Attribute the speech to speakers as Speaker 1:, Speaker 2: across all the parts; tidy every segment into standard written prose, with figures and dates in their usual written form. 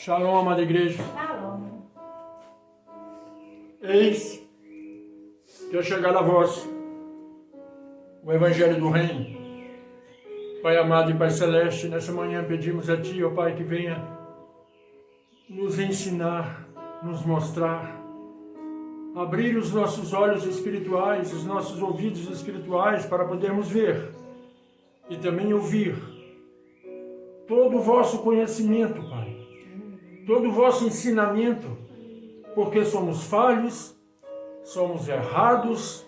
Speaker 1: Shalom, amada igreja.
Speaker 2: Shalom.
Speaker 1: Eis que é chegado a vós o Evangelho do Reino. Pai amado e Pai celeste, nessa manhã pedimos a Ti, ó Pai, que venha nos ensinar, nos mostrar, abrir os nossos olhos espirituais, os nossos ouvidos espirituais para podermos ver e também ouvir todo o vosso conhecimento, Pai, todo o vosso ensinamento, porque somos falhos, somos errados,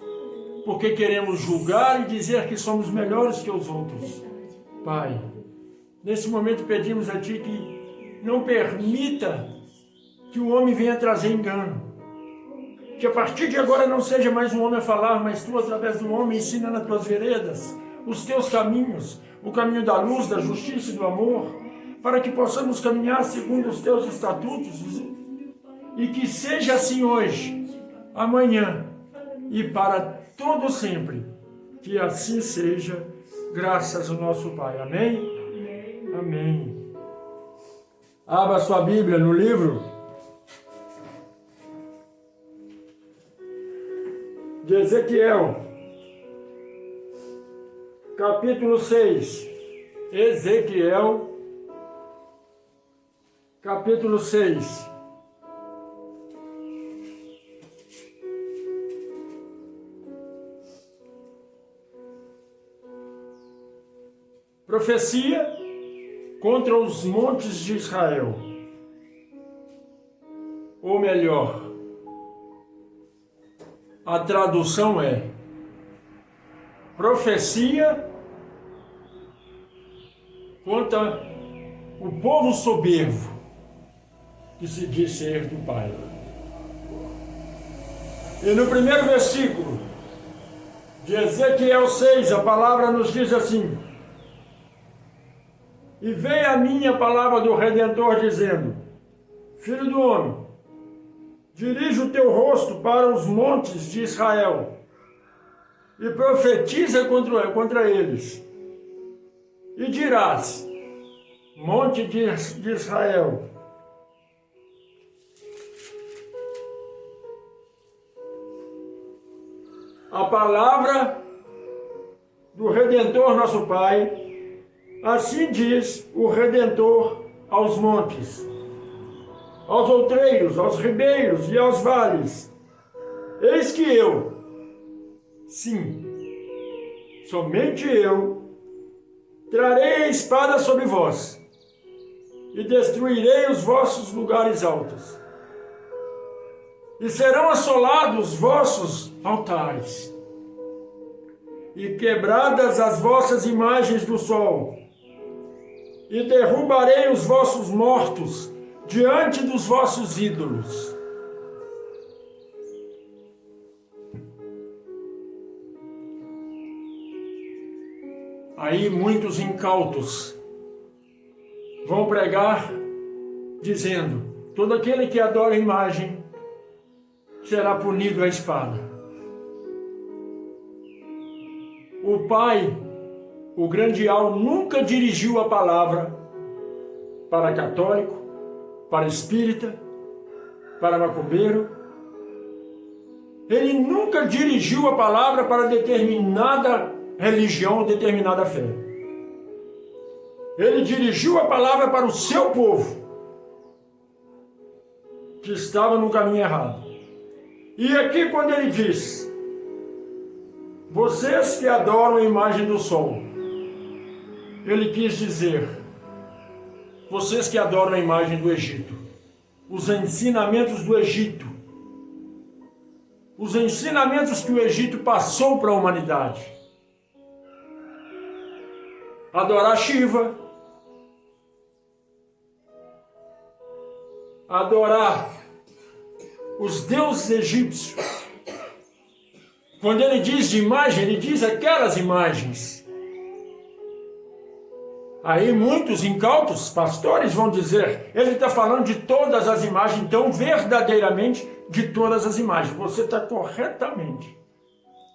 Speaker 1: porque queremos julgar e dizer que somos melhores que os outros. Pai, nesse momento pedimos a Ti que não permita que o homem venha trazer engano. Que a partir de agora não seja mais um homem a falar, mas Tu, através do homem, ensina nas Tuas veredas, os Teus caminhos, o caminho da luz, da justiça e do amor, para que possamos caminhar segundo os Teus estatutos, e que seja assim hoje, amanhã e para todo sempre. Que assim seja, graças ao nosso Pai. Amém? Amém. Abra sua Bíblia no livro de Ezequiel, capítulo 6. Ezequiel, capítulo 6. Profecia contra os montes de Israel. Ou melhor, a tradução é profecia contra o povo soberbo que se diz ser do Pai. E no primeiro versículo de Ezequiel 6, a palavra nos diz assim: e veio a mim a palavra do Redentor, dizendo: Filho do homem, dirige o teu rosto para os montes de Israel e profetiza contra eles. E dirás: monte de Israel, a palavra do Redentor nosso Pai, assim diz o Redentor aos montes, aos outreiros, aos ribeiros e aos vales: eis que eu, sim, somente eu, trarei a espada sobre vós e destruirei os vossos lugares altos, e serão assolados vossos altares, e quebradas as vossas imagens do sol, e derrubarei os vossos mortos diante dos vossos ídolos. Aí muitos incautos vão pregar dizendo: todo aquele que adora a imagem será punido à espada. O Pai, o grande Al, nunca dirigiu a palavra para católico, para espírita, para macumbeiro. Ele nunca dirigiu a palavra para determinada religião, determinada fé. Ele dirigiu a palavra para o seu povo, que estava no caminho errado. E aqui quando ele diz: vocês que adoram a imagem do sol, ele quis dizer: vocês que adoram a imagem do Egito, os ensinamentos do Egito, os ensinamentos que o Egito passou para a humanidade. Adorar Shiva, adorar os deuses egípcios. Quando ele diz de imagem, ele diz aquelas imagens. Aí muitos incautos, pastores, vão dizer: ele está falando de todas as imagens, então verdadeiramente de todas as imagens. Você está corretamente.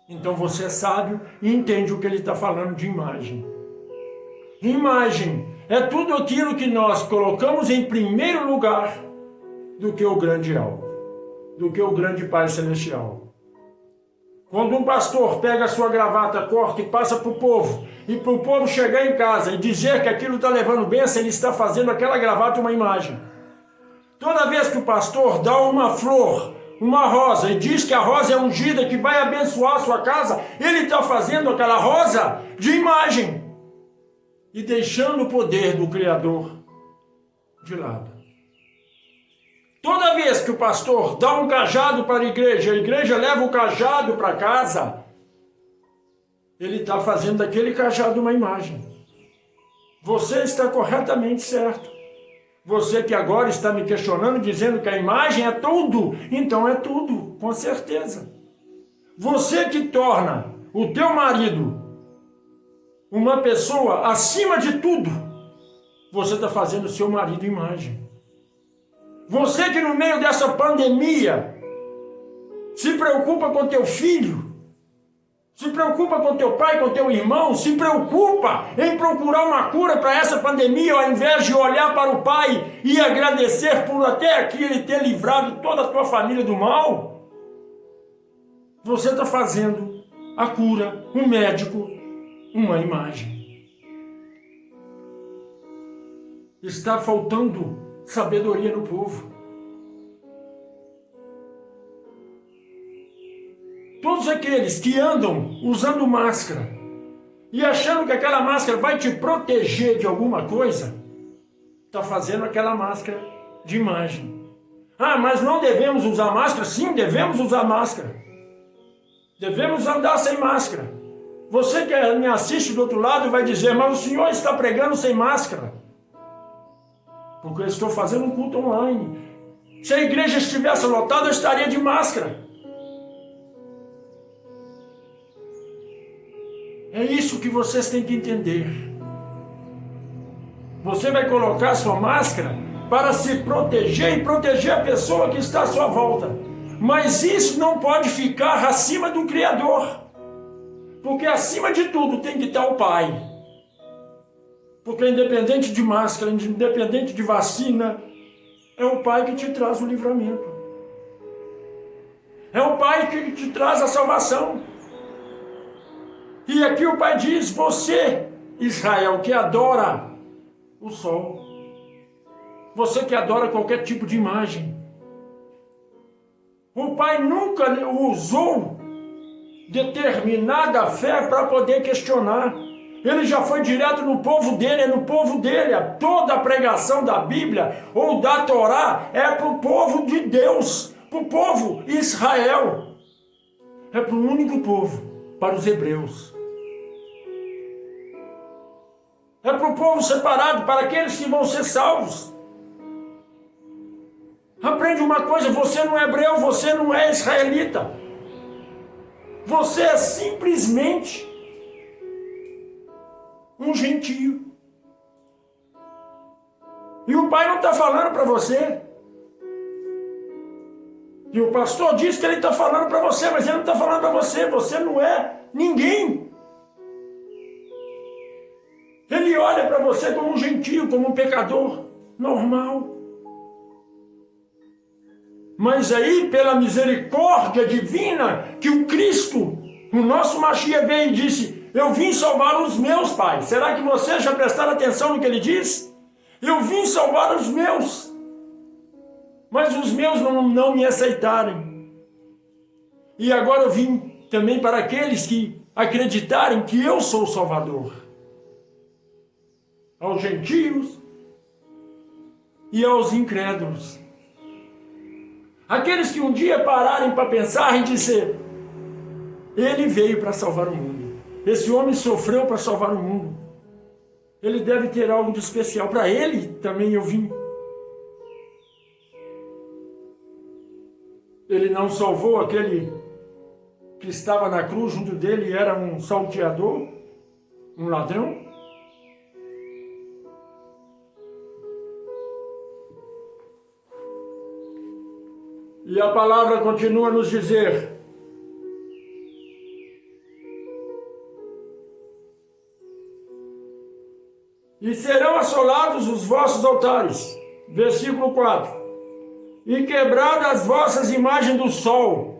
Speaker 1: Então você é sábio e entende o que ele está falando de imagem. Imagem é tudo aquilo que nós colocamos em primeiro lugar do que o grande alvo, do que o grande Pai Celestial. Quando um pastor pega a sua gravata, corta e passa para o povo, e para o povo chegar em casa e dizer que aquilo está levando bênção, ele está fazendo aquela gravata uma imagem. Toda vez que o pastor dá uma flor, uma rosa, e diz que a rosa é ungida, que vai abençoar a sua casa, ele está fazendo aquela rosa de imagem e deixando o poder do Criador de lado. Toda vez que o pastor dá um cajado para a igreja leva o cajado para casa, ele está fazendo daquele cajado uma imagem. Você está corretamente certo. Você que agora está me questionando, dizendo que a imagem é tudo, então é tudo, com certeza. Você que torna o teu marido uma pessoa acima de tudo, você está fazendo o seu marido imagem. Você que no meio dessa pandemia se preocupa com teu filho, se preocupa com teu pai, com teu irmão, se preocupa em procurar uma cura para essa pandemia, ao invés de olhar para o pai e agradecer por até aqui ele ter livrado toda a tua família do mal, você está fazendo a cura, o médico, uma imagem. Está faltando sabedoria no povo. Todos aqueles que andam usando máscara e achando que aquela máscara vai te proteger de alguma coisa, está fazendo aquela máscara de imagem. Ah, mas não devemos usar máscara? Sim, devemos usar máscara. Devemos andar sem máscara. Você que me assiste do outro lado vai dizer, mas o senhor está pregando sem máscara. Porque eu estou fazendo um culto online. Se a igreja estivesse lotada, eu estaria de máscara. É isso que vocês têm que entender. Você vai colocar sua máscara para se proteger e proteger a pessoa que está à sua volta. Mas isso não pode ficar acima do Criador. Porque acima de tudo tem que estar o Pai. Porque independente de máscara, independente de vacina, é o Pai que te traz o livramento. É o Pai que te traz a salvação. E aqui o Pai diz, você, Israel, que adora o sol, você que adora qualquer tipo de imagem, o Pai nunca usou determinada fé para poder questionar. Ele já foi direto no povo dele, é no povo dele. Toda a pregação da Bíblia ou da Torá é para o povo de Deus, para o povo Israel. É para o único povo, para os hebreus. É para o povo separado, para aqueles que vão ser salvos. Aprende uma coisa, você não é hebreu, você não é israelita. Você é simplesmente um gentio. E o Pai não está falando para você. E o pastor diz que ele está falando para você, mas ele não está falando para você. Você não é ninguém. Ele olha para você como um gentio, como um pecador normal. Mas aí, pela misericórdia divina, que o Cristo, o nosso Mashiach, veio e disse, eu vim salvar os meus, Pai. Será que vocês já prestaram atenção no que ele diz? Eu vim salvar os meus. Mas os meus não me aceitarem. E agora eu vim também para aqueles que acreditarem que eu sou o Salvador. Aos gentios e aos incrédulos. Aqueles que um dia pararem para pensar e dizer, ele veio para salvar o mundo. Esse homem sofreu para salvar o mundo. Ele deve ter algo de especial. Para ele também eu vim. Ele não salvou aquele que estava na cruz junto dele e era um salteador, um ladrão? E a palavra continua a nos dizer, E serão assolados os vossos altares. Versículo 4. E quebradas as vossas imagens do sol,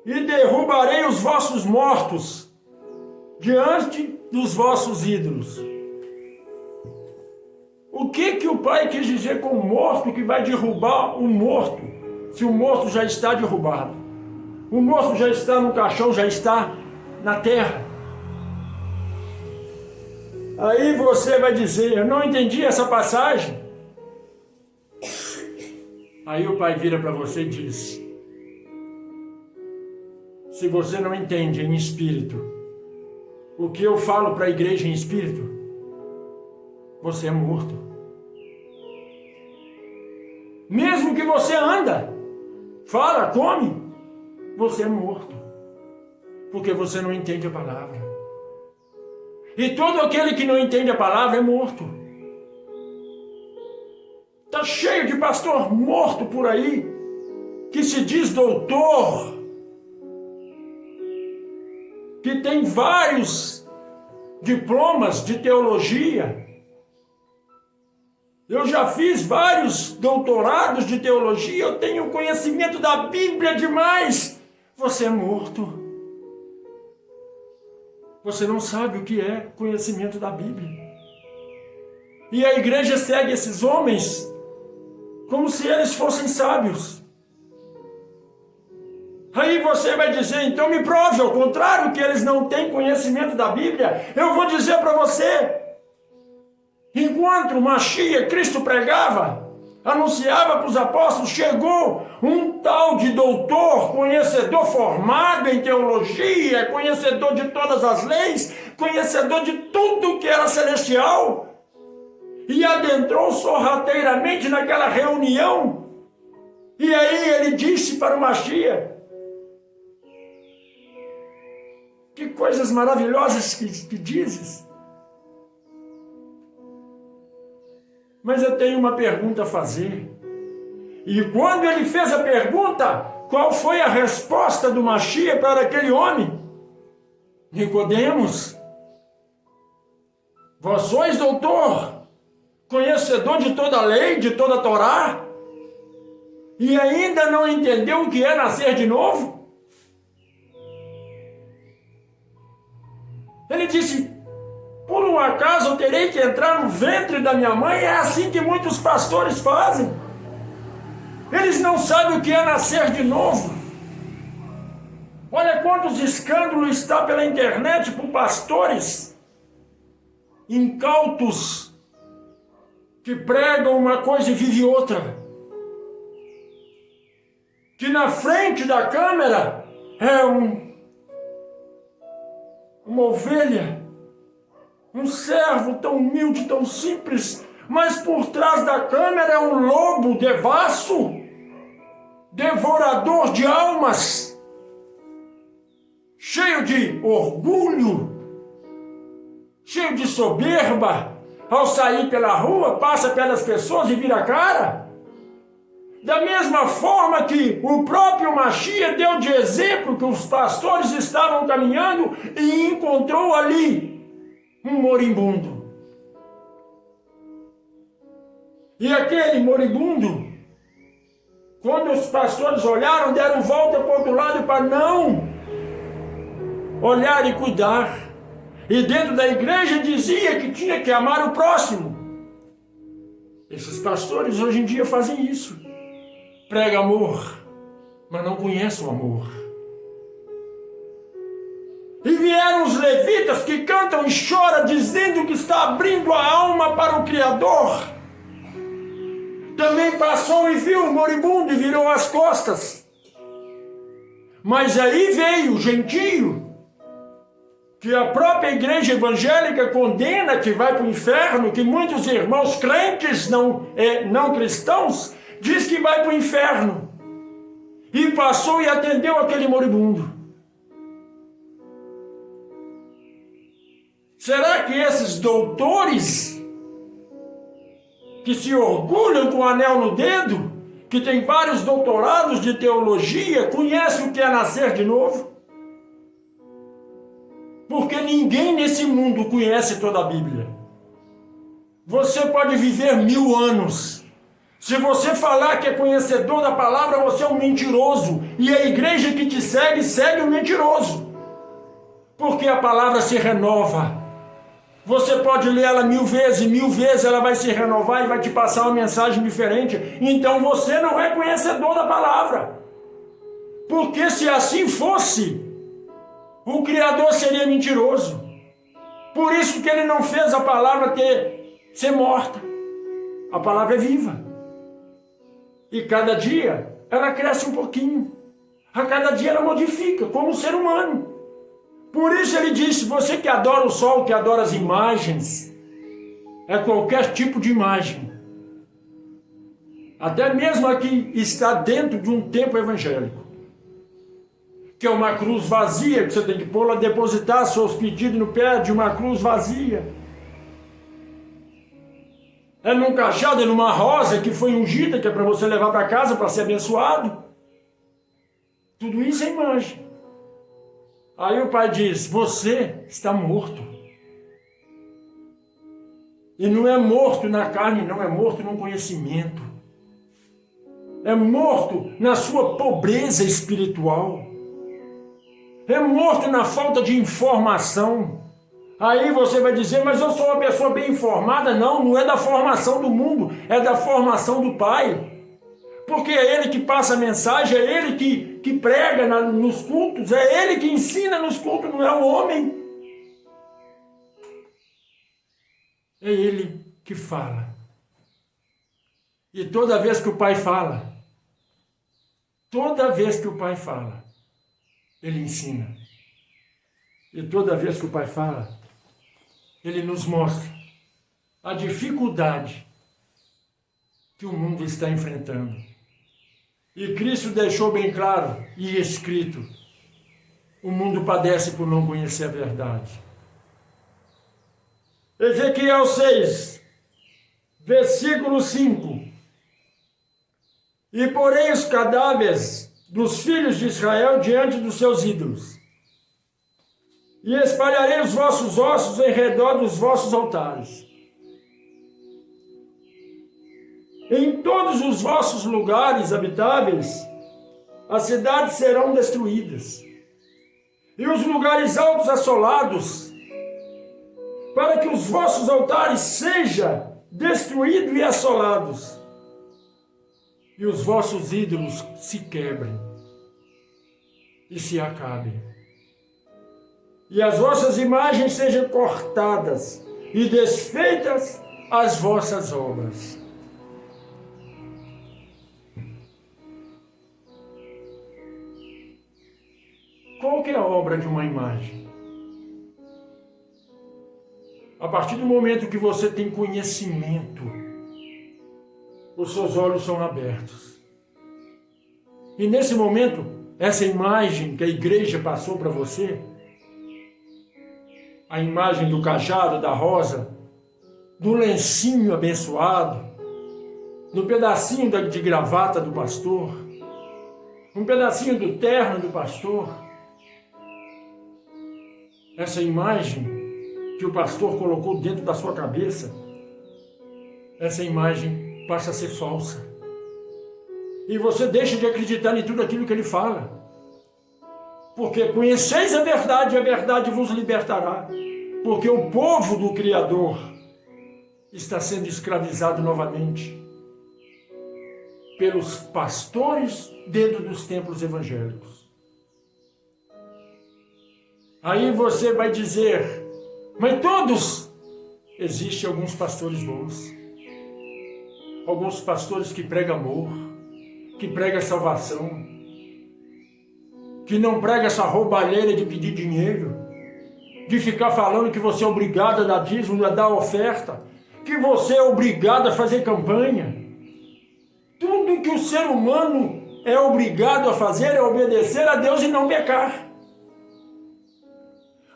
Speaker 1: e derrubarei os vossos mortos diante dos vossos ídolos. O que o Pai quis dizer com o morto, que vai derrubar o morto, se o morto já está derrubado? O morto já está no caixão, já está na terra. Aí você vai dizer, eu não entendi essa passagem. Aí o Pai vira para você e diz, se você não entende em espírito o que eu falo para a igreja em espírito, você é morto. Mesmo que você anda, fala, come, você é morto. Porque você não entende a palavra. E todo aquele que não entende a palavra é morto. Está cheio de pastor morto por aí, que se diz doutor, que tem vários diplomas de teologia. Eu já fiz vários doutorados de teologia, eu tenho conhecimento da Bíblia demais. Você é morto. Você não sabe o que é conhecimento da Bíblia. E a igreja segue esses homens como se eles fossem sábios. Aí você vai dizer, então me prove ao contrário, que eles não têm conhecimento da Bíblia. Eu vou dizer para você, enquanto o Machia, Cristo pregava, anunciava para os apóstolos, chegou um tal de doutor, conhecedor formado em teologia, conhecedor de todas as leis, conhecedor de tudo que era celestial, e adentrou sorrateiramente naquela reunião. E aí ele disse para o Machia, que coisas maravilhosas que dizes. Mas eu tenho uma pergunta a fazer. E quando ele fez a pergunta, qual foi a resposta do Machia para aquele homem? Nicodemos, vós sois doutor, conhecedor de toda a lei, de toda a Torá, e ainda não entendeu o que é nascer de novo? Ele disse, por um acaso eu terei que entrar no ventre da minha mãe? É assim que muitos pastores fazem. Eles não sabem o que é nascer de novo. Olha quantos escândalos está pela internet por pastores incautos que pregam uma coisa e vivem outra. Que na frente da câmera é uma ovelha, um servo tão humilde, tão simples, mas por trás da câmera é um lobo devasso, devorador de almas, cheio de orgulho, cheio de soberba. Ao sair pela rua, passa pelas pessoas e vira a cara. Da mesma forma que o próprio Machia deu de exemplo que os pastores estavam caminhando e encontrou ali um moribundo. E aquele moribundo, quando os pastores olharam, deram volta para o outro lado para não olhar e cuidar. E dentro da igreja dizia que tinha que amar o próximo. Esses pastores hoje em dia fazem isso. Prega amor, mas não conhece o amor. E vieram os levitas que cantam e choram, dizendo que está abrindo a alma para o Criador. Também passou e viu o moribundo e virou as costas. Mas aí veio o gentio, que a própria igreja evangélica condena, que vai para o inferno, que muitos irmãos crentes não cristãos diz que vai para o inferno. E passou e atendeu aquele moribundo. Será que esses doutores que se orgulham com o anel no dedo, que tem vários doutorados de teologia, conhecem o que é nascer de novo? Porque ninguém nesse mundo conhece toda a Bíblia. Você pode viver 1000 anos. Se você falar que é conhecedor da palavra, você é um mentiroso. E a igreja que te segue, segue o mentiroso. Porque a palavra se renova. Você pode ler ela 1000 vezes ela vai se renovar e vai te passar uma mensagem diferente. Então você não é conhecedor da palavra. Porque se assim fosse, o Criador seria mentiroso. Por isso que ele não fez a palavra ser morta. A palavra é viva. E cada dia ela cresce um pouquinho. A cada dia ela modifica, como o ser humano. Por isso ele disse, você que adora o sol, que adora as imagens, é qualquer tipo de imagem. Até mesmo a que está dentro de um templo evangélico. Que é uma cruz vazia, que você tem que pô-la, depositar seus pedidos no pé de uma cruz vazia. É num cajado, é numa rosa que foi ungida, que é para você levar para casa para ser abençoado. Tudo isso é imagem. Aí o pai diz, você está morto. E não é morto na carne, não, é morto no conhecimento. É morto na sua pobreza espiritual. É morto na falta de informação. Aí você vai dizer, mas eu sou uma pessoa bem informada. Não, não é da formação do mundo, é da formação do Pai. Porque é Ele que passa a mensagem, é Ele que prega nos cultos, é Ele que ensina nos cultos, não é o homem. É Ele que fala. E toda vez que o Pai fala, Ele ensina. E toda vez que o Pai fala, Ele nos mostra a dificuldade que o mundo está enfrentando. E Cristo deixou bem claro e escrito, o mundo padece por não conhecer a verdade. Ezequiel 6, versículo 5. E porém os cadáveres dos filhos de Israel diante dos seus ídolos, e espalharei os vossos ossos em redor dos vossos altares. Em todos os vossos lugares habitáveis, as cidades serão destruídas, e os lugares altos assolados, para que os vossos altares sejam destruídos e assolados, e os vossos ídolos se quebrem e se acabem. E as vossas imagens sejam cortadas e desfeitas as vossas obras. Qual que é a obra de uma imagem? A partir do momento que você tem conhecimento, os seus olhos são abertos. E nesse momento, essa imagem que a igreja passou para você, a imagem do cajado, da rosa, do lencinho abençoado, do pedacinho de gravata do pastor, um pedacinho do terno do pastor, essa imagem que o pastor colocou dentro da sua cabeça, essa imagem passa a ser falsa. E você deixa de acreditar em tudo aquilo que ele fala. Porque conheceis a verdade vos libertará. Porque o povo do Criador está sendo escravizado novamente pelos pastores dentro dos templos evangélicos. Aí você vai dizer, mas todos, existem alguns pastores bons, alguns pastores que pregam amor, que pregam salvação, que não pregam essa roubalheira de pedir dinheiro, de ficar falando que você é obrigado a dar dízimo, a dar oferta, que você é obrigado a fazer campanha. Tudo que o ser humano é obrigado a fazer é obedecer a Deus e não pecar.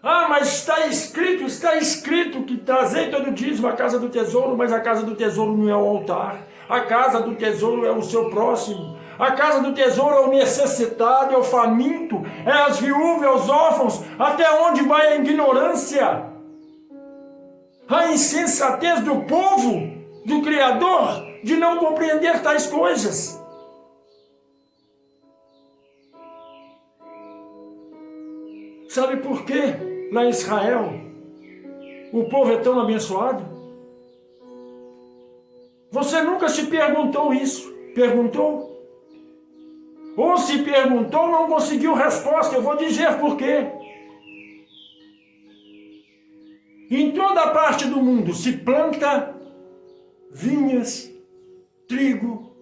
Speaker 1: Ah, mas está escrito que trazei todo o dízimo à casa do tesouro, mas a casa do tesouro não é o altar. A casa do tesouro é o seu próximo. A casa do tesouro é o necessitado, é o faminto, é as viúvas, é os órfãos. Até onde vai a ignorância? a insensatez do povo, do Criador, de não compreender tais coisas. Sabe por quê? Lá em Israel, o povo é tão abençoado? Você nunca se perguntou isso? Perguntou? Ou se perguntou, não conseguiu resposta. Eu vou dizer por quê. Em toda parte do mundo se planta vinhas, trigo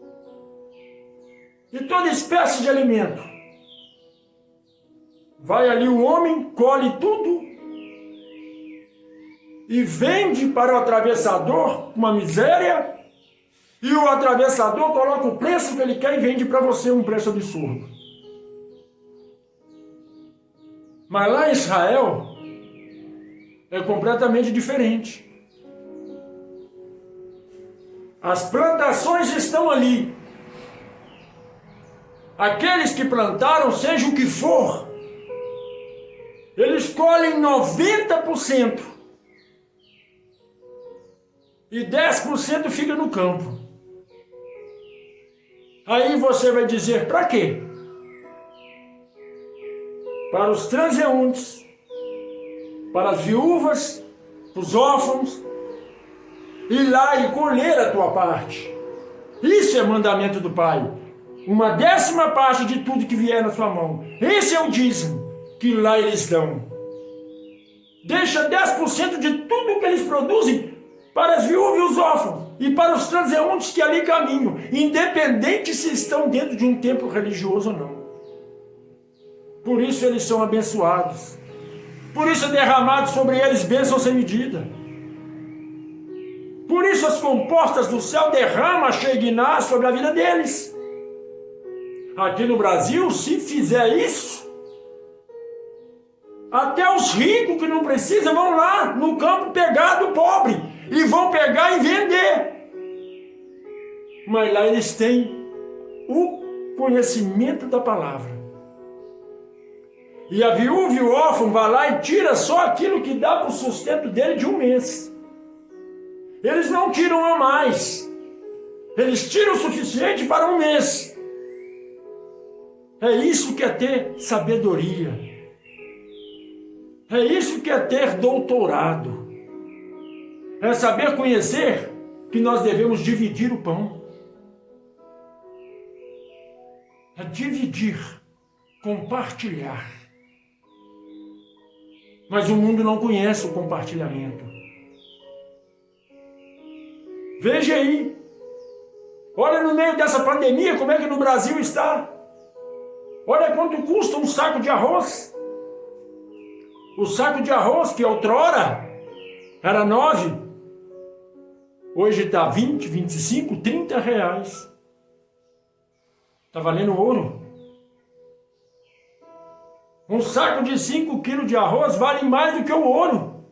Speaker 1: e toda espécie de alimento. Vai ali o homem, colhe tudo e vende para o atravessador uma miséria, e o atravessador coloca o preço que ele quer e vende para você um preço absurdo. Mas lá em Israel é completamente diferente. As plantações estão ali. Aqueles que plantaram, seja o que for, eles colhem 90% e 10% fica no campo. Aí você vai dizer, para quê? Para os transeuntes, para as viúvas, para os órfãos, ir lá e colher a tua parte. Isso é mandamento do Pai. 1/10 parte de tudo que vier na sua mão. Esse é o dízimo que lá eles dão. Deixa 10% de tudo que eles produzem para as viúvas e os órfãos e para os transeuntes que ali caminham, independente se estão dentro de um templo religioso ou não. Por isso eles são abençoados. Por isso é derramado sobre eles bênção sem medida. Por isso as compostas do céu derramam a Shekinah sobre a vida deles. Aqui no Brasil, se fizer isso, até os ricos que não precisam vão lá no campo pegar do pobre e vão pegar e vender. Mas lá eles têm o conhecimento da palavra. E a viúva e o órfão vai lá e tira só aquilo que dá para o sustento dele de um mês. Eles não tiram a mais. Eles tiram o suficiente para um mês. É isso que é ter sabedoria. É isso que é ter doutorado. É saber conhecer que nós devemos dividir o pão. É dividir, compartilhar. Mas o mundo não conhece o compartilhamento. Veja aí. Olha no meio dessa pandemia como é que no Brasil está. Olha quanto custa um saco de arroz. O saco de arroz, que outrora era 9, hoje está 20, 25, 30 reais. Está valendo ouro. Um saco de 5 quilos de arroz vale mais do que o ouro.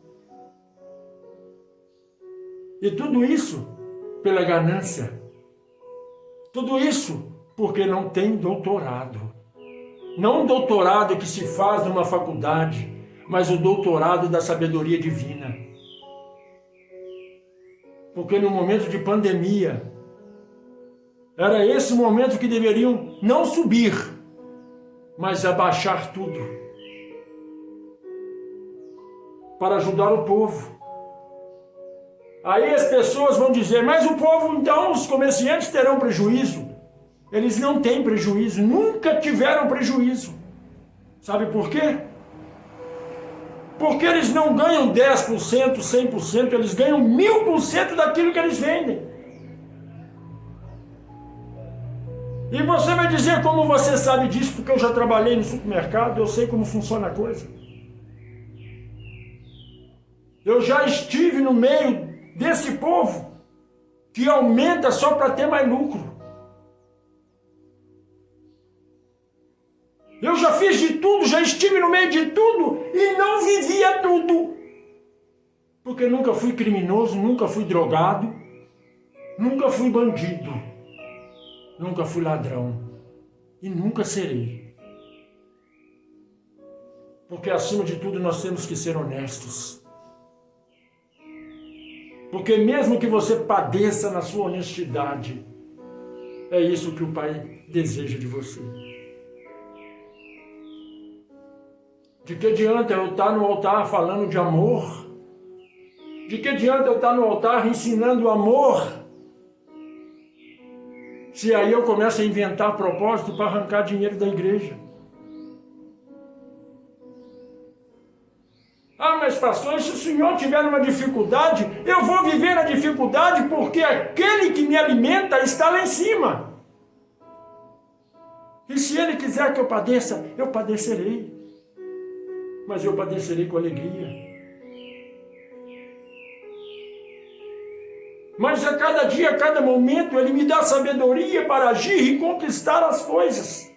Speaker 1: E tudo isso pela ganância. Tudo isso porque não tem doutorado. Não o doutorado que se faz numa faculdade, mas o doutorado da sabedoria divina. Porque no momento de pandemia, era esse o momento que deveriam não subir, mas abaixar tudo, para ajudar o povo. Aí as pessoas vão dizer, mas o povo, então, os comerciantes terão prejuízo. Eles não têm prejuízo, nunca tiveram prejuízo. Sabe por quê? Porque eles não ganham 10%, 100%, eles ganham 1000% daquilo que eles vendem. E você vai dizer como você sabe disso, porque eu já trabalhei no supermercado, eu sei como funciona a coisa. Eu já estive no meio desse povo que aumenta só para ter mais lucro. Eu já fiz de tudo, já estive no meio de tudo e não vivia tudo. Porque nunca fui criminoso, nunca fui drogado, nunca fui bandido, nunca fui ladrão e nunca serei. Porque acima de tudo nós temos que ser honestos. Porque mesmo que você padeça na sua honestidade, é isso que o Pai deseja de você. De que adianta eu estar no altar falando de amor? De que adianta eu estar no altar ensinando amor? Se aí eu começo a inventar propósito para arrancar dinheiro da igreja. Ah, mas pastor, se o senhor tiver uma dificuldade, eu vou viver a dificuldade porque aquele que me alimenta está lá em cima. E se ele quiser que eu padeça, eu padecerei. Mas eu padecerei com alegria. Mas a cada dia, a cada momento, ele me dá sabedoria para agir e conquistar as coisas.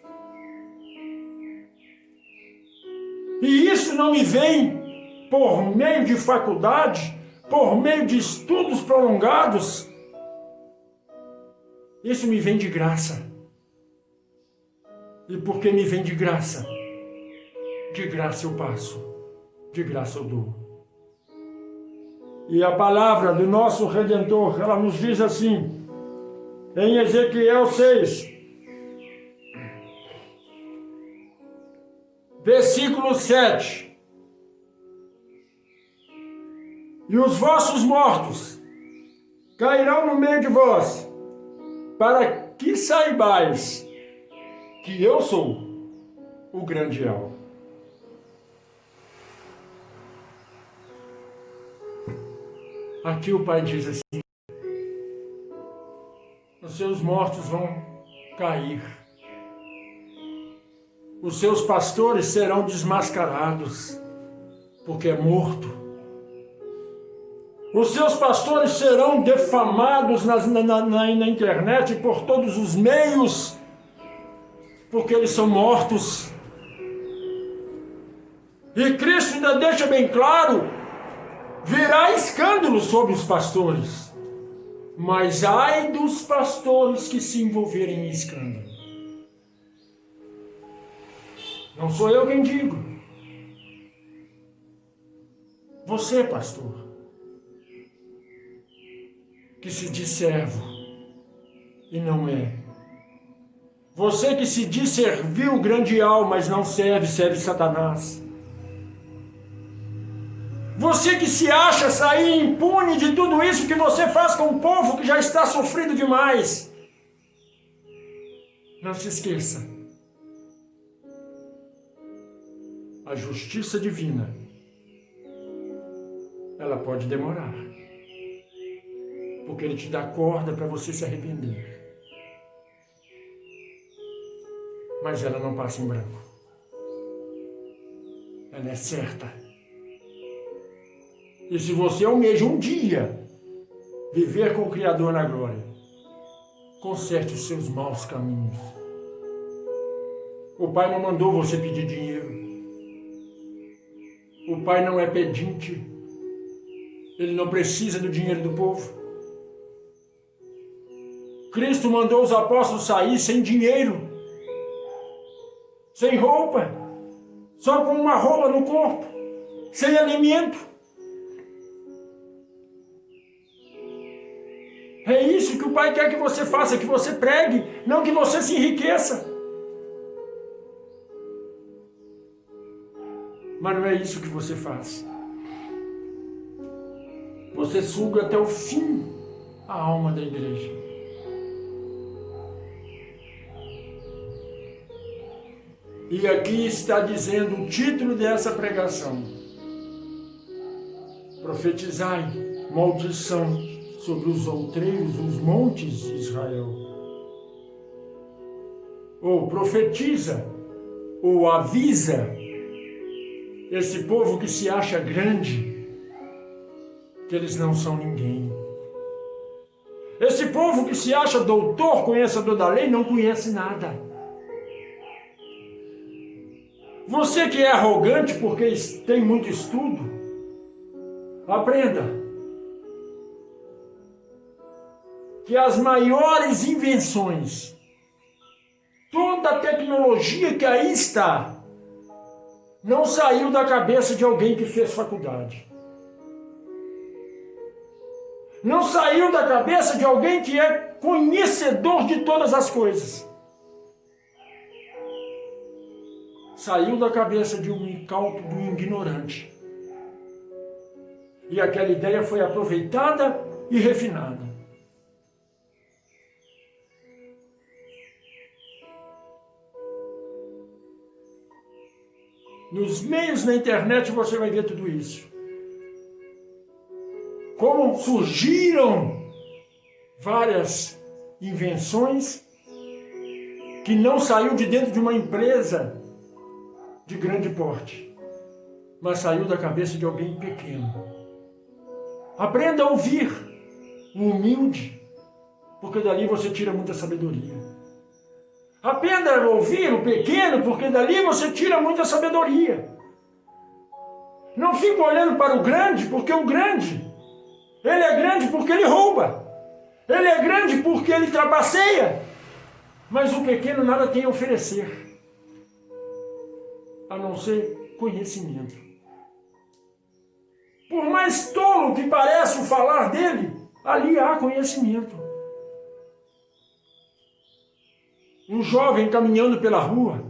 Speaker 1: E isso não me vem por meio de faculdade, por meio de estudos prolongados. Isso me vem de graça. E porque me vem de graça eu passo, de graça eu dou. E a palavra do nosso Redentor, ela nos diz assim, em Ezequiel 6, versículo 7. E os vossos mortos cairão no meio de vós, para que saibais que eu sou o grande El. Aqui o Pai diz assim, os seus mortos vão cair, os seus pastores serão desmascarados, porque é morto. Os seus pastores serão defamados na internet por todos os meios, porque eles são mortos. E Cristo ainda deixa bem claro, virá escândalo sobre os pastores, mas ai dos pastores que se envolverem em escândalo. Não sou eu quem digo. Você, pastor, que se diz servo e não é. Você que se diz servir o grande El, mas não serve, serve Satanás. Você que se acha sair impune de tudo isso que você faz com o povo que já está sofrido demais. Não se esqueça. A justiça divina, ela pode demorar. Porque ele te dá corda para você se arrepender. Mas ela não passa em branco. Ela é certa. E se você almeja um dia viver com o Criador na glória, conserte os seus maus caminhos. O Pai não mandou você pedir dinheiro. O Pai não é pedinte. Ele não precisa do dinheiro do povo. Cristo mandou os apóstolos sair sem dinheiro, sem roupa, só com uma roupa no corpo, sem alimento. É isso que o Pai quer que você faça, que você pregue, não que você se enriqueça. Mas não é isso que você faz. Você suga até o fim a alma da igreja. E aqui está dizendo o título dessa pregação: profetizai maldição sobre os outreiros, os montes de Israel. Ou profetiza, ou avisa esse povo que se acha grande, que eles não são ninguém. Esse povo que se acha doutor, conhecedor da lei, não conhece nada. Você que é arrogante porque tem muito estudo, aprenda que as maiores invenções, toda a tecnologia que aí está, não saiu da cabeça de alguém que fez faculdade. Não saiu da cabeça de alguém que é conhecedor de todas as coisas. Saiu da cabeça de um incauto, de um ignorante. E aquela ideia foi aproveitada e refinada. Nos meios na internet você vai ver tudo isso. Como surgiram várias invenções que não saiu de dentro de uma empresa de grande porte, mas saiu da cabeça de alguém pequeno. Aprenda a ouvir o humilde, porque dali você tira muita sabedoria. Aprenda a ouvir o pequeno, porque dali você tira muita sabedoria. Não fique olhando para o grande, porque o grande, ele é grande porque ele rouba. Ele é grande porque ele trapaceia. Mas o pequeno nada tem a oferecer, a não ser conhecimento. Por mais tolo que pareça o falar dele, ali há conhecimento. Um jovem caminhando pela rua,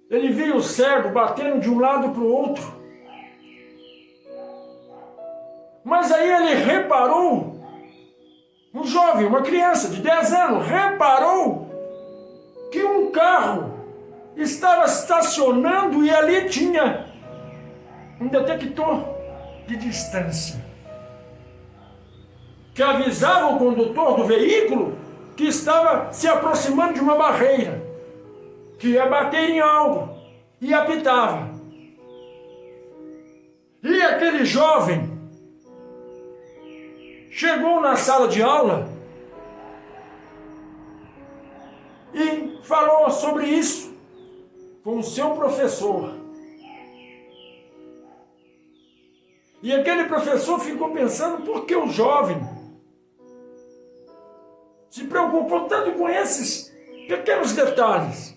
Speaker 1: ele viu o cego batendo de um lado para o outro. Mas aí ele reparou, um jovem, uma criança de 10 anos, reparou que um carro estava estacionando e ali tinha um detector de distância que avisava o condutor do veículo que estava se aproximando de uma barreira, que ia bater em algo, e apitava. E aquele jovem chegou na sala de aula e falou sobre isso com o seu professor. E aquele professor ficou pensando por que o jovem se preocupou tanto com esses pequenos detalhes.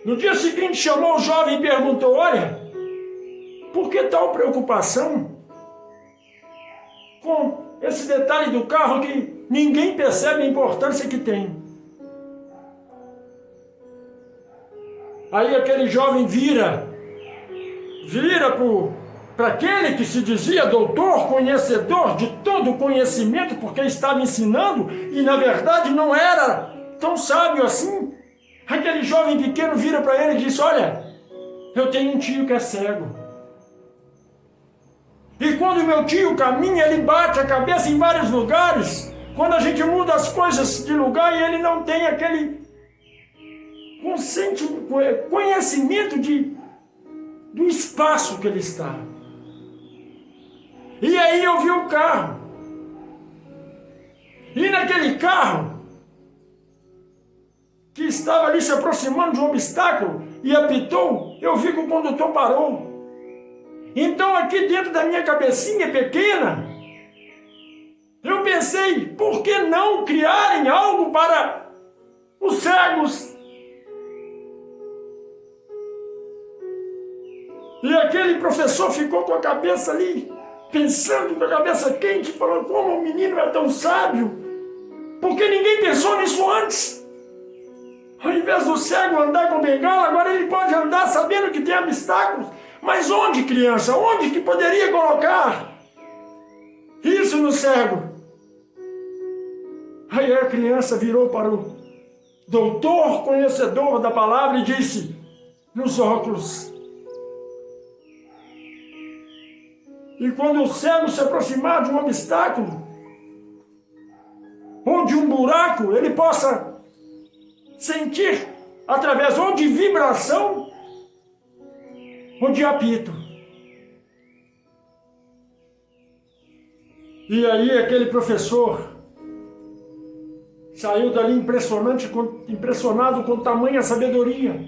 Speaker 1: No dia seguinte chamou o jovem e perguntou: olha, por que tal preocupação com esse detalhe do carro que ninguém percebe a importância que tem? Aí aquele jovem vira para aquele que se dizia doutor, conhecedor de todo o conhecimento, porque estava ensinando e na verdade não era tão sábio assim. Aquele jovem pequeno vira para ele e diz: olha, eu tenho um tio que é cego. E quando meu tio caminha, ele bate a cabeça em vários lugares. Quando a gente muda as coisas de lugar e ele não tem aquele conhecimento do espaço que ele está. E aí eu vi um carro. E naquele carro, que estava ali se aproximando de um obstáculo e apitou, eu vi que o condutor parou. Então aqui dentro da minha cabecinha pequena, eu pensei, por que não criarem algo para os cegos? E aquele professor ficou com a cabeça ali, pensando, com a cabeça quente, falando: como o menino é tão sábio, porque ninguém pensou nisso antes. Ao invés do cego andar com bengala, agora ele pode andar sabendo que tem obstáculos. Mas onde, criança? Onde que poderia colocar isso no cego? Aí a criança virou para o doutor conhecedor da palavra e disse: nos óculos. E quando o cego se aproximar de um obstáculo ou de um buraco, ele possa sentir através ou de vibração ou de apito. E aí aquele professor saiu dali impressionado com tamanha sabedoria.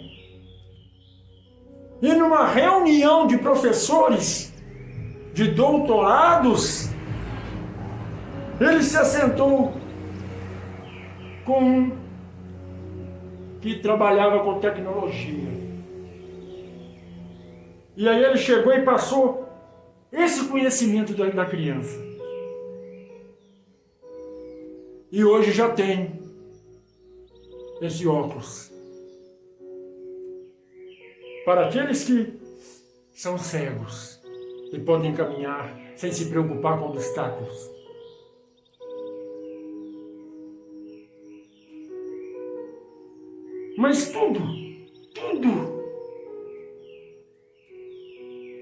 Speaker 1: E numa reunião de professores, de doutorados, ele se assentou com um que trabalhava com tecnologia. E aí ele chegou e passou esse conhecimento da criança. E hoje já tem esse óculos. Para aqueles que são cegos e podem caminhar sem se preocupar com obstáculos. Mas tudo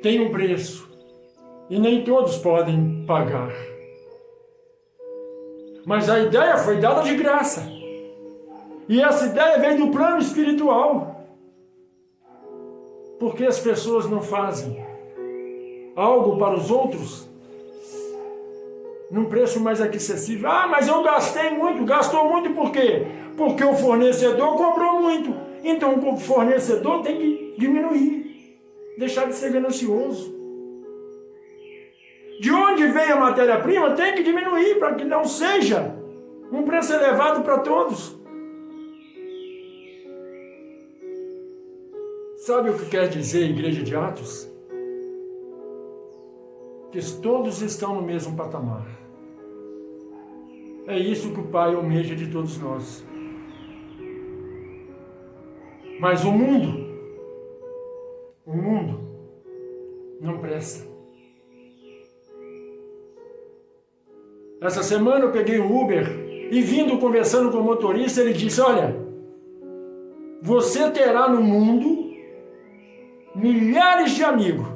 Speaker 1: tem um preço e nem todos podem pagar. Mas a ideia foi dada de graça. E essa ideia vem do plano espiritual. Porque as pessoas não fazem algo para os outros num preço mais acessível. Ah, mas eu gastei muito. Gastou muito por quê? Porque o fornecedor cobrou muito. Então o fornecedor tem que diminuir, deixar de ser ganancioso. De onde vem a matéria-prima tem que diminuir para que não seja um preço elevado para todos. Sabe o que quer dizer Igreja de Atos? Que todos estão no mesmo patamar. É isso que o Pai almeja de todos nós. Mas o mundo não presta. Essa semana eu peguei um Uber e vindo conversando com o motorista, ele disse, olha, você terá no mundo milhares de amigos.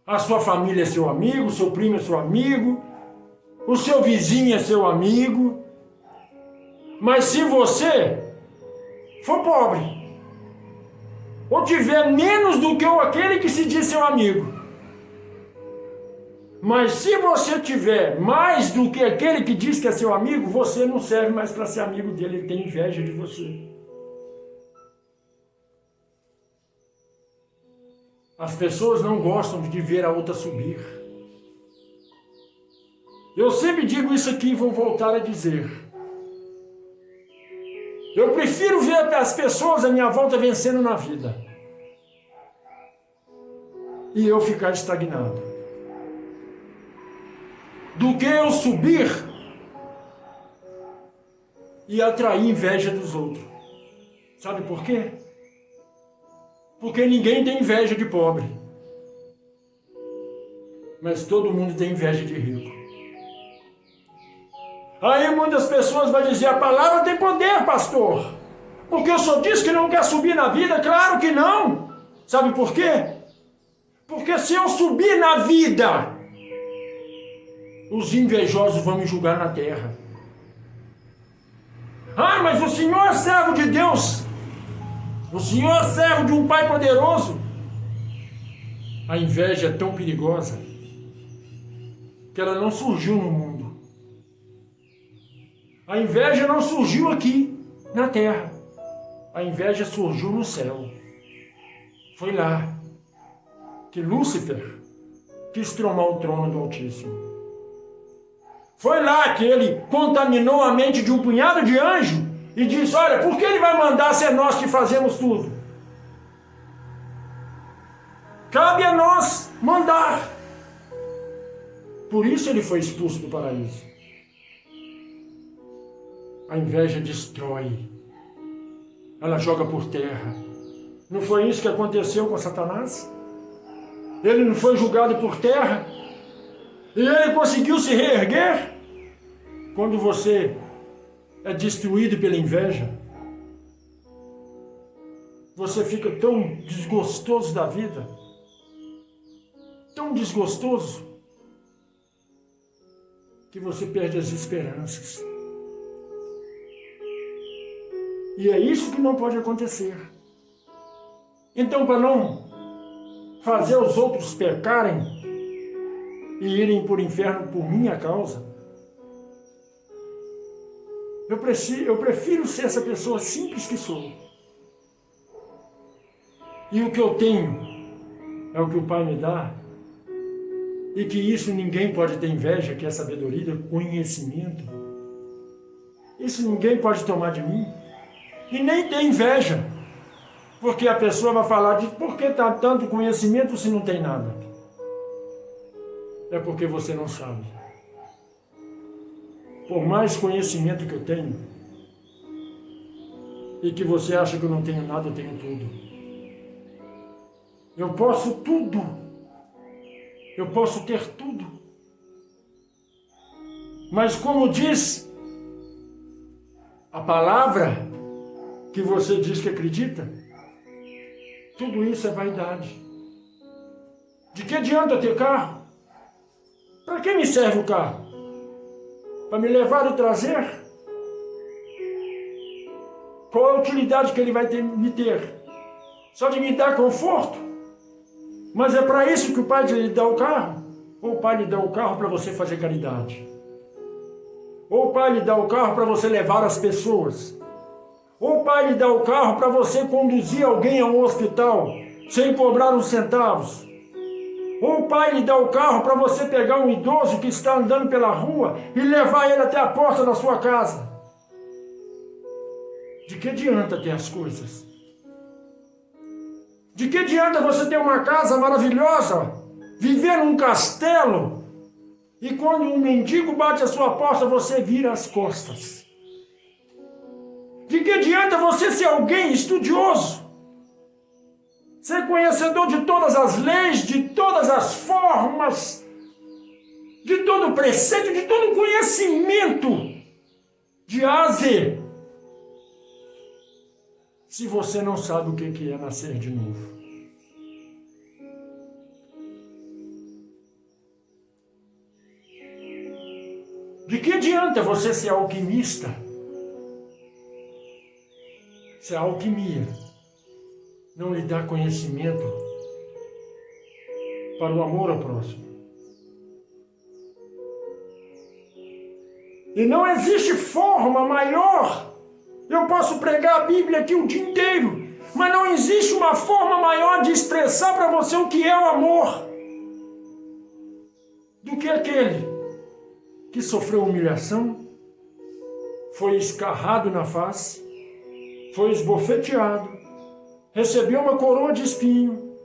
Speaker 1: A sua família é seu amigo, o seu primo é seu amigo, o seu vizinho é seu amigo. Mas se você for pobre, ou tiver menos do que aquele que se diz seu amigo, mas se você tiver mais do que aquele que diz que é seu amigo, você não serve mais para ser amigo dele, ele tem inveja de você. As pessoas não gostam de ver a outra subir. Eu sempre digo isso aqui e vou voltar a dizer. Eu prefiro ver as pessoas à minha volta vencendo na vida e eu ficar estagnado, do que eu subir e atrair inveja dos outros. Sabe por quê? Porque ninguém tem inveja de pobre, mas todo mundo tem inveja de rico. Aí muitas pessoas vão dizer, a palavra tem poder, pastor, porque o senhor disse que não quer subir na vida. Claro que não. Sabe por quê? Porque se eu subir na vida, os invejosos vão me julgar na terra. Ah, mas o senhor é servo de Deus, o senhor é servo de um Pai poderoso. A inveja é tão perigosa que ela não surgiu no mundo. A inveja não surgiu aqui na terra. A inveja surgiu no céu. Foi lá que Lúcifer quis tomar o trono do Altíssimo. Foi lá que ele contaminou a mente de um punhado de anjos e disse, olha, por que ele vai mandar se é nós que fazemos tudo? Cabe a nós mandar. Por isso ele foi expulso do paraíso. A inveja destrói. Ela joga por terra. Não foi isso que aconteceu com Satanás? Ele não foi julgado por terra? E ele conseguiu se reerguer? Quando você é destruído pela inveja, você fica tão desgostoso da vida, tão desgostoso, que você perde as esperanças. E é isso que não pode acontecer. Então, para não fazer os outros pecarem e irem por inferno por minha causa, eu prefiro ser essa pessoa simples que sou. E o que eu tenho é o que o Pai me dá, e que isso ninguém pode ter inveja, que é sabedoria, conhecimento. Isso ninguém pode tomar de mim. E nem ter inveja. Porque a pessoa vai falar de por que está tanto conhecimento se não tem nada. É porque você não sabe. Por mais conhecimento que eu tenho, e que você acha que eu não tenho nada, eu tenho tudo. Eu posso tudo. Eu posso ter tudo. Mas como diz a palavra que você diz que acredita, tudo isso é vaidade. De que adianta ter carro? Para que me serve o carro? Para me levar e trazer? Qual a utilidade que ele vai me ter? Só de me dar conforto? Mas é para isso que o pai lhe dá o carro? Ou o pai lhe dá o carro para você fazer caridade? Ou o pai lhe dá o carro para você levar as pessoas? Ou o pai lhe dá o carro para você conduzir alguém a um hospital sem cobrar uns centavos? Ou o pai lhe dá o carro para você pegar um idoso que está andando pela rua e levar ele até a porta da sua casa? De que adianta ter as coisas? De que adianta você ter uma casa maravilhosa, viver num castelo, e quando um mendigo bate a sua porta, você vira as costas? De que adianta você ser alguém estudioso, ser conhecedor de todas as leis, de todas as formas, de todo o preceito, de todo o conhecimento de A a Z, se você não sabe o que é nascer de novo? De que adianta você ser alquimista? Se a alquimia não lhe dá conhecimento para o amor ao próximo. E não existe forma maior. Eu posso pregar a Bíblia aqui o dia inteiro, mas não existe uma forma maior de expressar para você o que é o amor do que aquele que sofreu humilhação, foi escarrado na face, foi esbofeteado, recebeu uma coroa de espinho,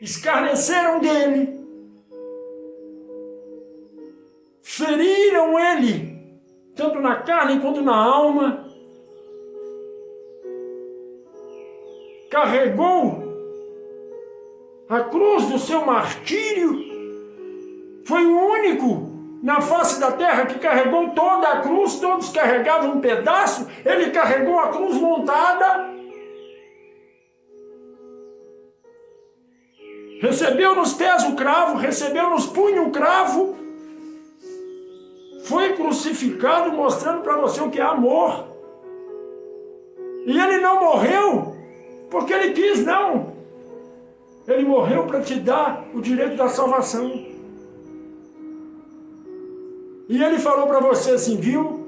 Speaker 1: escarneceram dele, feriram ele, tanto na carne quanto na alma, carregou a cruz do seu martírio, foi o único na face da terra que carregou toda a cruz, todos carregavam um pedaço, ele carregou a cruz montada, recebeu nos pés o cravo, recebeu nos punhos o cravo, foi crucificado, mostrando para você o que é amor. E ele não morreu porque ele quis, não. Ele morreu para te dar o direito da salvação. E ele falou para você assim, viu?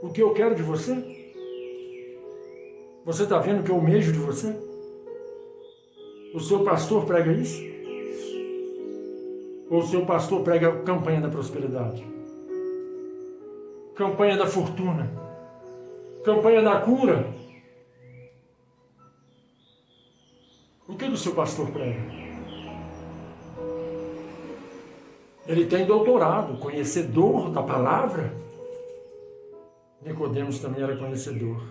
Speaker 1: O que eu quero de você? Você está vendo o que eu almejo de você? O seu pastor prega isso? Ou o seu pastor prega a campanha da prosperidade? Campanha da fortuna? Campanha da cura? O que o seu pastor prega? Ele tem doutorado, conhecedor da palavra. Nicodemos também era conhecedor.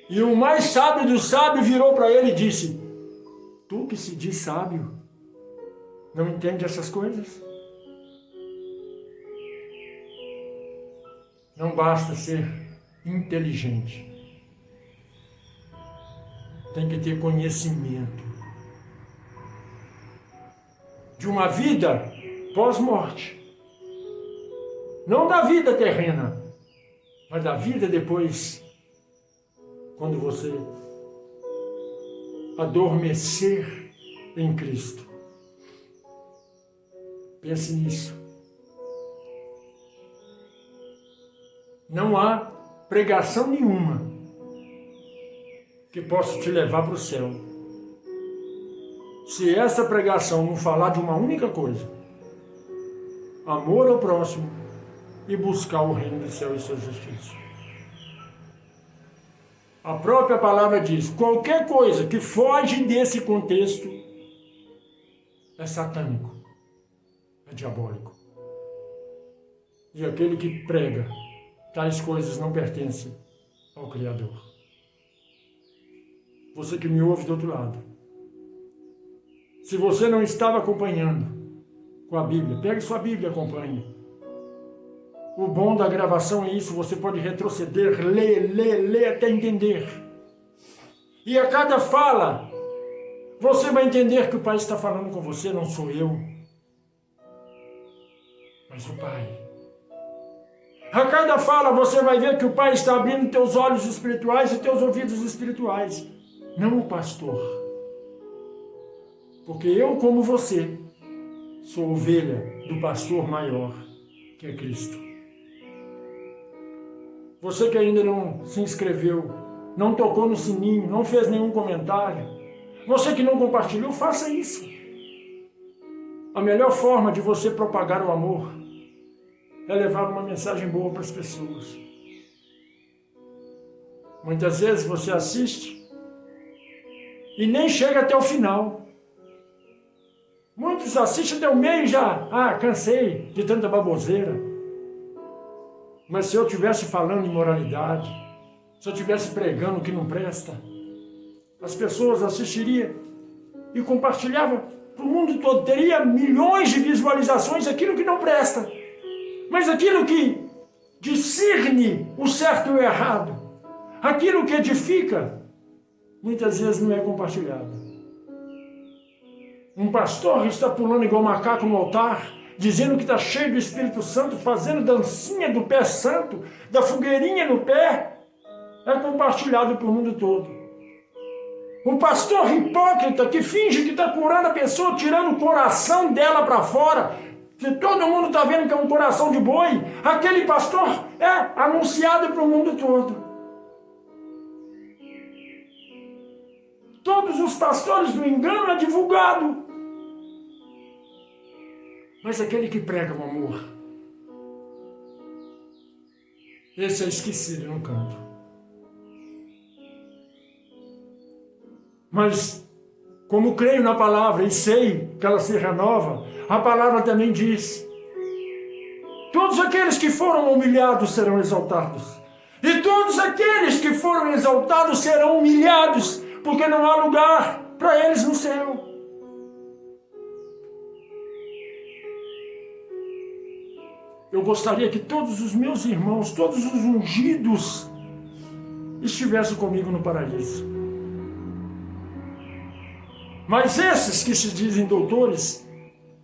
Speaker 1: E o mais sábio do sábio virou para ele e disse, tu que se diz sábio, não entende essas coisas? Não basta ser inteligente. Tem que ter conhecimento de uma vida pós-morte. Não da vida terrena, mas da vida depois, quando você adormecer em Cristo. Pense nisso. Não há pregação nenhuma que possa te levar para o céu, se essa pregação não falar de uma única coisa: amor ao próximo e buscar o reino do céu e sua justiça. A própria palavra diz, qualquer coisa que foge desse contexto é satânico, é diabólico. E aquele que prega tais coisas não pertence ao Criador. Você que me ouve do outro lado, se você não estava acompanhando com a Bíblia, pegue sua Bíblia e acompanhe. O bom da gravação é isso, você pode retroceder, ler até entender. E a cada fala, você vai entender que o Pai está falando com você, não sou eu, mas o Pai. A cada fala, você vai ver que o Pai está abrindo teus olhos espirituais e teus ouvidos espirituais, não o pastor. Porque eu, como você, sou ovelha do pastor maior, que é Cristo. Você que ainda não se inscreveu, não tocou no sininho, não fez nenhum comentário, você que não compartilhou, faça isso. A melhor forma de você propagar o amor é levar uma mensagem boa para as pessoas. Muitas vezes você assiste e nem chega até o final. Muitos assistem até o meio e já, cansei de tanta baboseira. Mas se eu estivesse falando imoralidade, se eu estivesse pregando o que não presta, as pessoas assistiriam e compartilhavam para o mundo todo, teria milhões de visualizações aquilo que não presta. Mas aquilo que discerne o certo e o errado, aquilo que edifica, muitas vezes não é compartilhado. Um pastor está pulando igual macaco no altar, dizendo que está cheio do Espírito Santo, fazendo dancinha do pé santo, da fogueirinha no pé, é compartilhado para o mundo todo. Um pastor hipócrita que finge que está curando a pessoa, tirando o coração dela para fora, que todo mundo está vendo que é um coração de boi, aquele pastor é anunciado para o mundo todo. Todos os pastores do engano é divulgado. Mas aquele que prega o amor, esse é esquecido no canto. Mas, como creio na palavra e sei que ela se renova, a palavra também diz, todos aqueles que foram humilhados serão exaltados. E todos aqueles que foram exaltados serão humilhados, porque não há lugar para eles no céu. Eu gostaria que todos os meus irmãos, todos os ungidos, estivessem comigo no paraíso. Mas esses que se dizem doutores,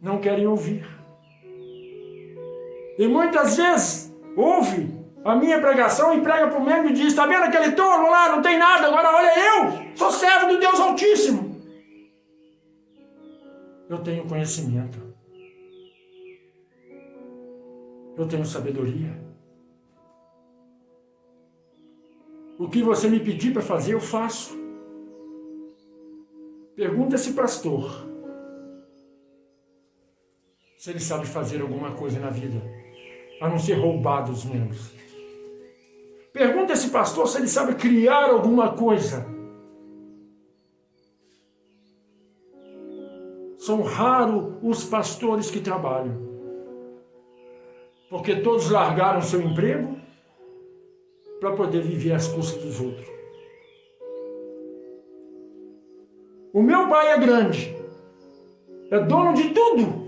Speaker 1: não querem ouvir. E muitas vezes, ouve a minha pregação e prega para o mesmo e diz, está vendo aquele tolo lá, não tem nada, agora olha eu, sou servo do Deus Altíssimo. Eu tenho conhecimento. Eu tenho sabedoria. O que você me pedir para fazer, eu faço. Pergunta esse pastor se ele sabe fazer alguma coisa na vida, a não ser roubar dos membros. Pergunta esse pastor se ele sabe criar alguma coisa. São raros os pastores que trabalham. Porque todos largaram seu emprego para poder viver às custas dos outros. O meu pai é grande, é dono de tudo.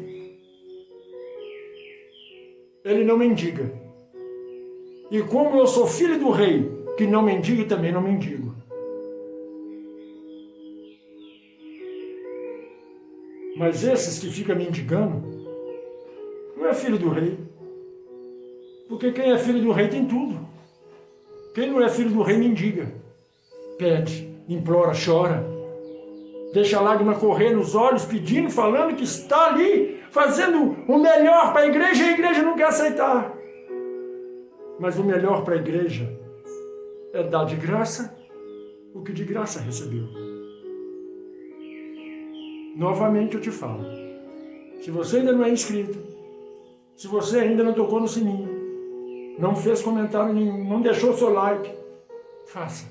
Speaker 1: Ele não mendiga. E como eu sou filho do rei, que não mendiga e também não mendigo. Mas esses que ficam mendigando, não é filho do rei. Porque quem é filho do rei tem tudo. Quem não é filho do rei mendiga. Pede, implora, chora. Deixa a lágrima correr nos olhos, pedindo, falando que está ali, fazendo o melhor para a igreja e a igreja não quer aceitar. Mas o melhor para a igreja é dar de graça o que de graça recebeu. Novamente eu te falo, se você ainda não é inscrito, se você ainda não tocou no sininho, não fez comentário nenhum, não deixou seu like, faça.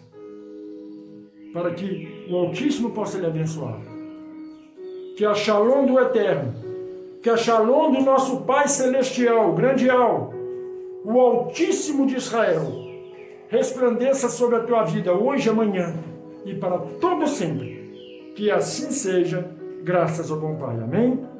Speaker 1: para que o Altíssimo possa lhe abençoar. Que a Shalom do Eterno, que a Shalom do nosso Pai Celestial, Grandial, o Altíssimo de Israel, resplandeça sobre a tua vida hoje, amanhã e para todo sempre. Que assim seja, graças ao bom Pai. Amém?